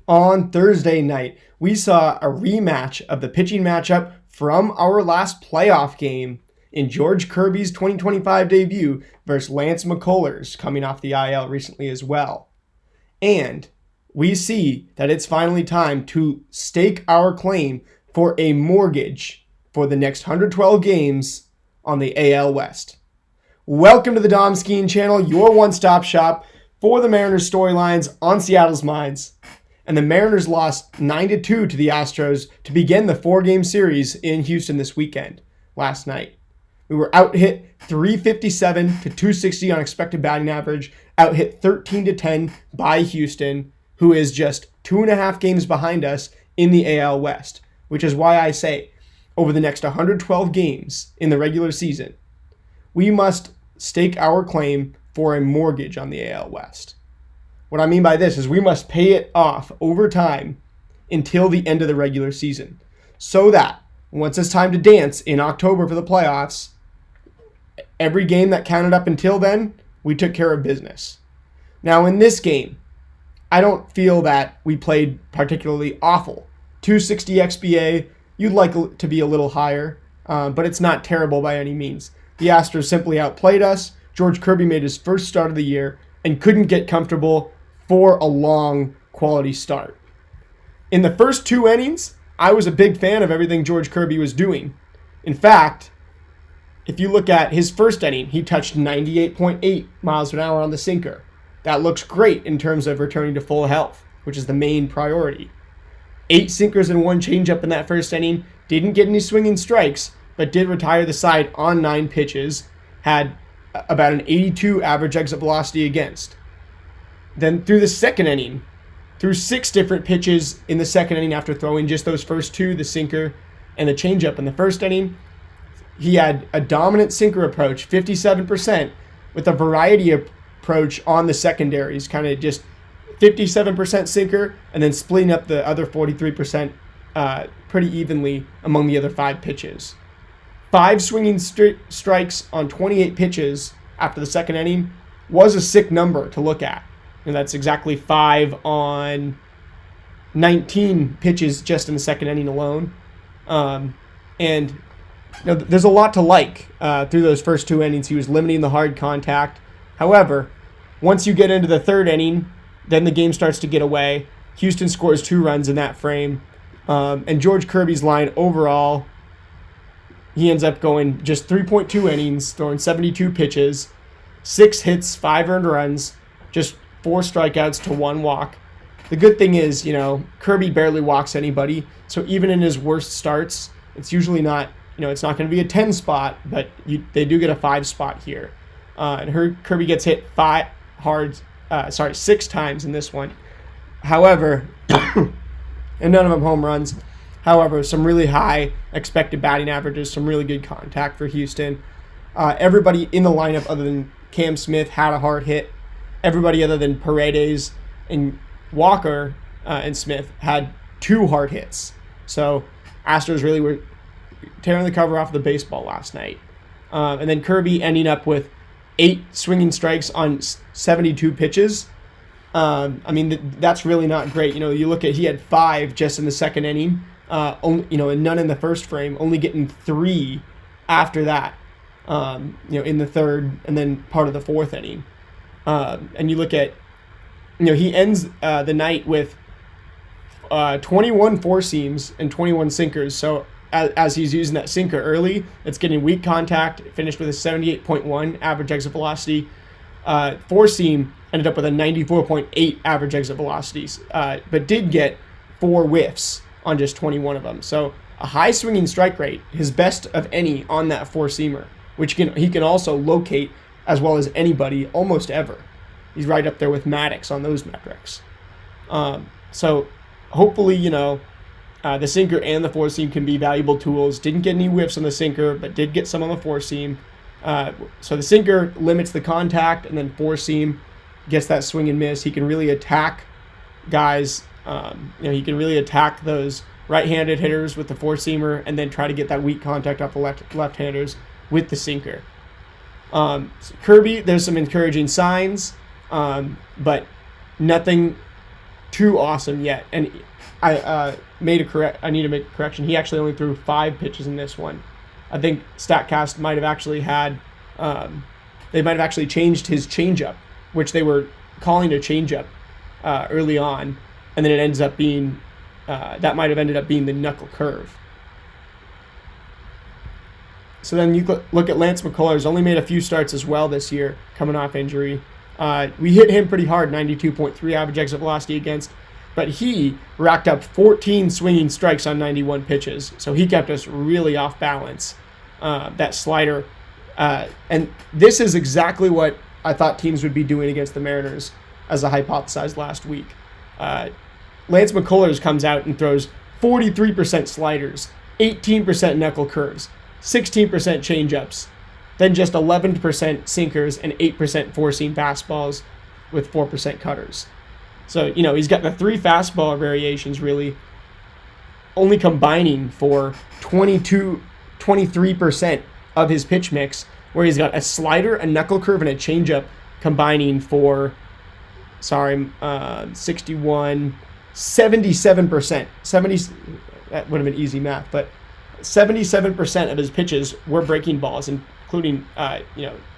On Thursday night, we saw a rematch of the pitching matchup from our last playoff game in George Kirby's 2025 debut versus Lance McCullers, coming off the IL recently as well. And we see that it's finally time to stake our claim for a mortgage for the next 112 games on the AL West. Welcome to the Dom Skeen channel, your one-stop shop for the Mariners storylines on Seattle's minds. And the Mariners lost 9-2 to the Astros to begin the four-game series in Houston this weekend, last night. We were out-hit 357 to 260 on expected batting average, out-hit 13-10 by Houston, who is just 2.5 games behind us in the AL West, which is why I say, over the next 112 games in the regular season, we must stake our claim for a mortgage on the AL West. What I mean by this is we must pay it off over time until the end of the regular season, so that once it's time to dance in October for the playoffs, every game that counted up until then, we took care of business. Now in this game, I don't feel that we played particularly awful. 260 XBA, you'd like it to be a little higher, but it's not terrible by any means. The Astros simply outplayed us. George Kirby made his first start of the year and couldn't get comfortable for a long quality start. In the first two innings, I was a big fan of everything George Kirby was doing. In fact, if you look at his first inning, he touched 98.8 miles an hour on the sinker. That looks great in terms of returning to full health, which is the main priority. 8 sinkers and 1 changeup in that first inning. Didn't get any swinging strikes, but did retire the side on 9 pitches. Had about an 82 average exit velocity against. Then through the second inning, through 6 different pitches in the second inning after throwing just those first 2, the sinker and the changeup in the first inning, he had a dominant sinker approach, 57%, with a variety approach on the secondaries, kind of just 57% sinker and then splitting up the other 43% pretty evenly among the other 5 pitches. 5 swinging strikes on 28 pitches after the second inning was a sick number to look at. And that's exactly 5 on 19 pitches just in the second inning alone. And there's a lot to like through those first 2 innings. He was limiting the hard contact. However, once you get into the third inning, then the game starts to get away. Houston scores 2 runs in that frame. And George Kirby's line overall, he ends up going just 3.2 innings, throwing 72 pitches, 6 hits, 5 earned runs, just 4 strikeouts to 1 walk. The good thing is, Kirby barely walks anybody. So even in his worst starts, it's usually not, it's not going to be a 10 spot, but they do get a 5 spot here. And Kirby gets hit 6 times in this one. However, and none of them home runs. However, some really high expected batting averages, some really good contact for Houston. Everybody in the lineup other than Cam Smith had a hard hit. Everybody other than Paredes and Walker and Smith had 2 hard hits. So Astros really were tearing the cover off the baseball last night. And then Kirby ending up with 8 swinging strikes on 72 pitches. That's really not great. You look at, he had 5 just in the second inning, and none in the first frame, only getting 3 after that, in the third and then part of the fourth inning. And you look at, he ends the night with 21 four seams and 21 sinkers. So as he's using that sinker early, it's getting weak contact. It finished with a 78.1 average exit velocity. Four seam ended up with a 94.8 average exit velocities, but did get 4 whiffs on just 21 of them. So a high swinging strike rate, his best of any on that 4-seamer, which he can also locate as well as anybody almost ever. He's right up there with Maddox on those metrics. So hopefully, the sinker and the 4-seam can be valuable tools. Didn't get any whiffs on the sinker, but did get some on the 4-seam. So the sinker limits the contact, and then 4-seam gets that swing and miss. He can really attack guys. He can really attack those right-handed hitters with the 4-seamer and then try to get that weak contact off the left-handers with the sinker. Kirby, there's some encouraging signs, but nothing too awesome yet. And I need to make a correction. He actually only threw 5 pitches in this one. I think StatCast might have actually had, they might have actually changed his changeup, which they were calling a changeup early on, and then it ends up being, that might have ended up being the knuckle curve. So then you look at Lance McCullers, only made a few starts as well this year, coming off injury. We hit him pretty hard, 92.3 average exit velocity against, but he racked up 14 swinging strikes on 91 pitches, so he kept us really off balance. That slider, and this is exactly what I thought teams would be doing against the Mariners, as I hypothesized last week. Lance McCullers comes out and throws 43% sliders, 18% knuckle curves, 16% changeups, then just 11% sinkers and 8% four-seam fastballs with 4% cutters. So, he's got the 3 fastball variations really only combining for 23% of his pitch mix, where he's got a slider, a knuckle curve, and a changeup combining for, 77%. 70, that would have been easy math, but 77% of his pitches were breaking balls, including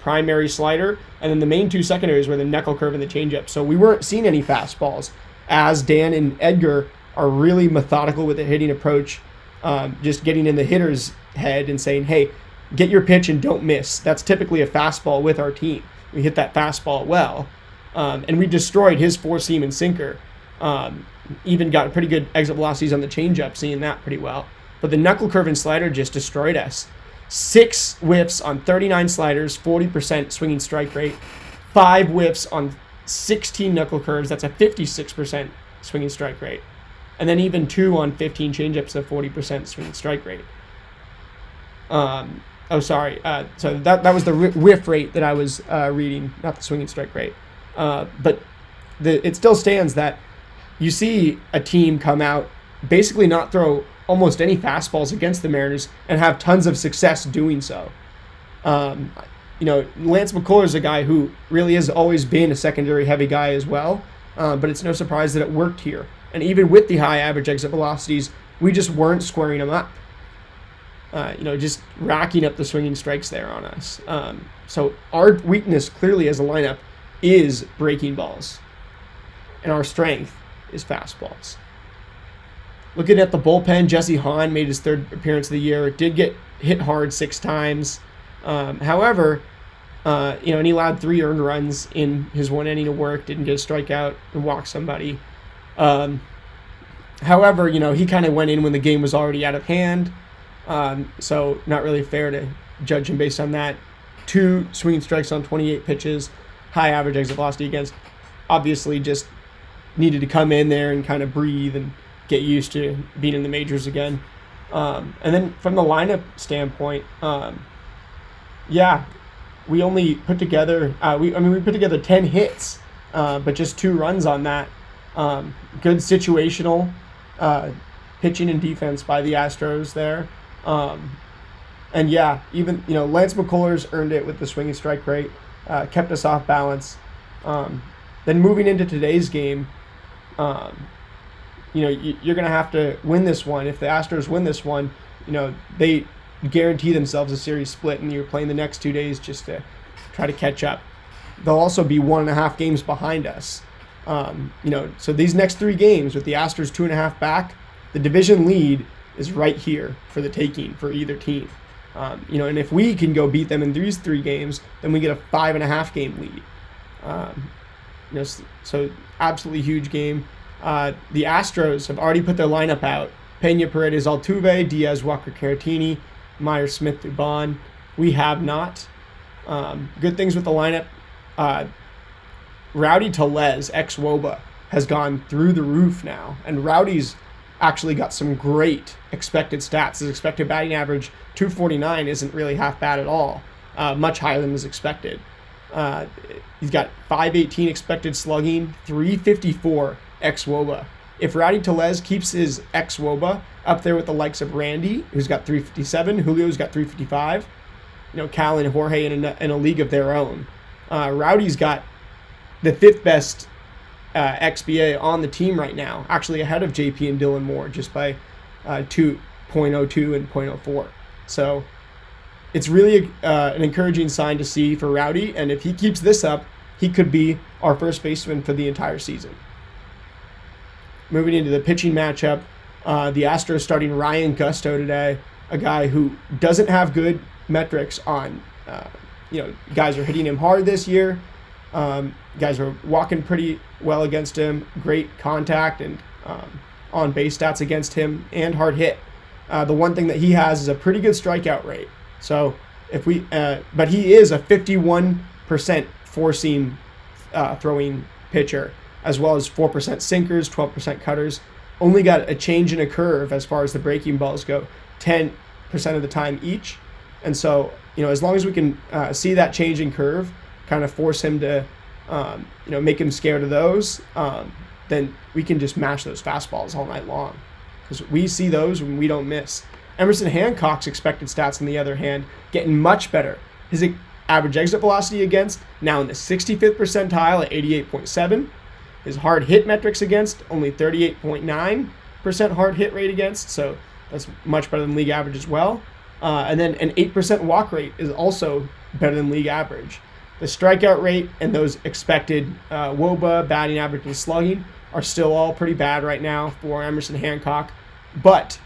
primary slider, and then the main 2 secondaries were the knuckle curve and the changeup. So we weren't seeing any fastballs, as Dan and Edgar are really methodical with the hitting approach, just getting in the hitter's head and saying, hey, get your pitch and don't miss. That's typically a fastball with our team. We hit that fastball well, and we destroyed his four-seam and sinker. Even got pretty good exit velocities on the changeup, seeing that pretty well. But the knuckle curve and slider just destroyed us. 6 whiffs on 39 sliders, 40% swinging strike rate. 5 whiffs on 16 knuckle curves. That's a 56% swinging strike rate. And then even 2 on 15 changeups, a 40% swinging strike rate. So that was the whiff rate that I was reading, not the swinging strike rate. But it still stands that you see a team come out, basically not throw almost any fastballs against the Mariners and have tons of success doing so. Lance McCullers is a guy who really has always been a secondary heavy guy as well, but it's no surprise that it worked here. And even with the high average exit velocities, we just weren't squaring him up. Just racking up the swinging strikes there on us. So our weakness clearly as a lineup is breaking balls, and our strength is fastballs. Looking at the bullpen, Jesse Hahn made his 3rd appearance of the year. Did get hit hard 6 times. However, and he allowed 3 earned runs in his 1 inning of work. Didn't get a strikeout and walk somebody. However, he kind of went in when the game was already out of hand. So not really fair to judge him based on that. 2 swinging strikes on 28 pitches. High average exit velocity against. Obviously just needed to come in there and kind of breathe and get used to being in the majors again. And then from the lineup standpoint, we only put together, we put together 10 hits, but just 2 runs on that. Good situational pitching and defense by the Astros there. Even Lance McCullers earned it with the swinging strike rate, kept us off balance. Then moving into today's game, you're going to have to win this one. If the Astros win this one, they guarantee themselves a series split, and you're playing the next 2 days just to try to catch up. They'll also be 1.5 games behind us. So these next 3 games with the Astros 2.5 back, the division lead is right here for the taking for either team. And if we can go beat them in these 3 games, then we get a 5.5 game lead. So absolutely huge game. The Astros have already put their lineup out. Pena, Paredes, Altuve, Diaz, Walker, Caratini, Myers, Smith, Dubon. We have not. Good things with the lineup. Rowdy Tellez, ex-Woba, has gone through the roof now. And Rowdy's actually got some great expected stats. His expected batting average, 249, isn't really half bad at all. Much higher than was expected. He's got 518 expected slugging, 354 ex-Woba. If Rowdy Tellez keeps his ex-Woba up there with the likes of Randy, who's got 357, Julio's got 355, Cal and Jorge in a league of their own. Rowdy's got the 5th best XBA on the team right now, actually ahead of JP and Dylan Moore just by 2.02 and 0.04. So it's really an encouraging sign to see for Rowdy, and if he keeps this up, he could be our first baseman for the entire season. Moving into the pitching matchup, the Astros starting Ryan Gusto today, a guy who doesn't have good metrics on, guys are hitting him hard this year. Guys are walking pretty well against him, great contact and on base stats against him, and hard hit. The one thing that he has is a pretty good strikeout rate. So but he is a 51% four-seam throwing pitcher, as well as 4% sinkers, 12% cutters. Only got a change in a curve as far as the breaking balls go, 10% of the time each. And so, as long as we can see that change in curve, kind of force him to, make him scared of those, then we can just mash those fastballs all night long. Because we see those when we don't miss. Emerson Hancock's expected stats, on the other hand, getting much better. His average exit velocity against, now in the 65th percentile at 88.7. His hard hit metrics against, only 38.9% hard hit rate against, so that's much better than league average as well. And then an 8% walk rate is also better than league average. The strikeout rate and those expected WOBA, batting average, and slugging are still all pretty bad right now for Emerson Hancock. But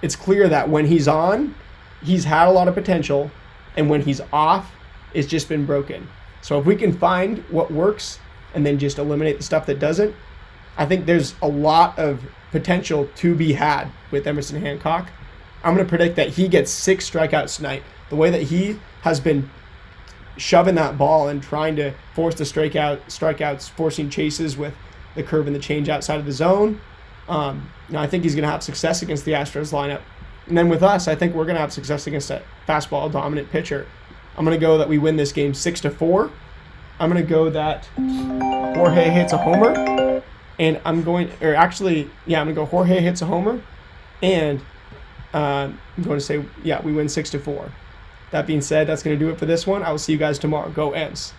it's clear that when he's on, he's had a lot of potential, and when he's off, it's just been broken. So if we can find what works and then just eliminate the stuff that doesn't, I think there's a lot of potential to be had with Emerson Hancock. I'm going to predict that he gets 6 strikeouts tonight. The way that he has been shoving that ball and trying to force the strikeouts, forcing chases with the curve and the change outside of the zone, I think he's going to have success against the Astros lineup. And then with us, I think we're going to have success against a fastball dominant pitcher. I'm going to go that we win this game 6-4. I'm going to go that Jorge hits a homer. And I'm going to go Jorge hits a homer. And I'm going to say, we win 6-4. That being said, that's going to do it for this one. I will see you guys tomorrow. Go Ents.